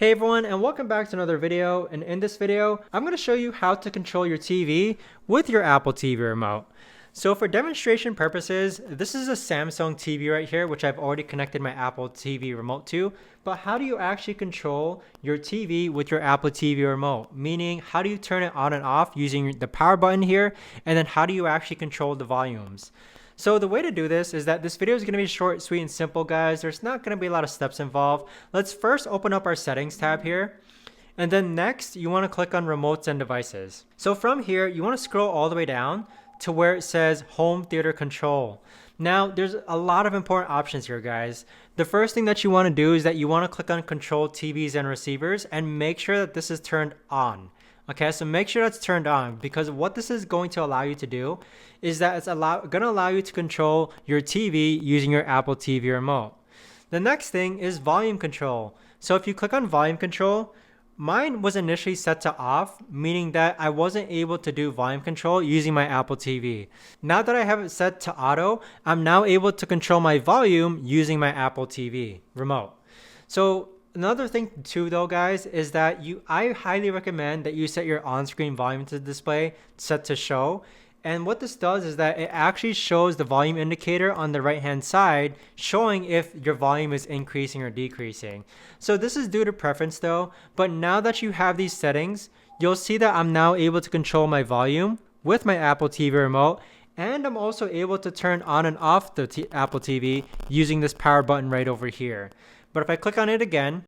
Hey everyone, and welcome back to another video. And in this video, I'm going to show you how to control your TV with your Apple TV remote. So for demonstration purposes, this is a Samsung TV right here, which I've already connected my Apple TV remote to. But how do you actually control your TV with your Apple TV remote? Meaning, how do you turn it on and off using the power button here? And then how do you actually control the volumes? So the way to do this is that this video is going to be short, sweet, and simple, guys. There's not going to be a lot of steps involved. Let's first open up our settings tab here. And then next, you want to click on remotes and devices. So from here, you want to scroll all the way down to where it says home theater control. Now, there's a lot of important options here, guys. The first thing that you want to do is that you want to click on control TVs and receivers and make sure that this is turned on. Okay, so make sure that's turned on, because what this is going to allow you to do is that it's going to allow you to control your TV using your Apple TV remote. The next thing is volume control. So if you click on volume control, mine was initially set to off, meaning that I wasn't able to do volume control using my Apple TV. Now that I have it set to auto, I'm now able to control my volume using my Apple TV remote. So another thing too though, guys, is that I highly recommend that you set your on-screen volume to display set to show. And what this does is that it actually shows the volume indicator on the right hand side, showing if your volume is increasing or decreasing. So this is due to preference though, but now that you have these settings, you'll see that I'm now able to control my volume with my Apple TV remote, and I'm also able to turn on and off the Apple TV using this power button right over here. But if I click on it again,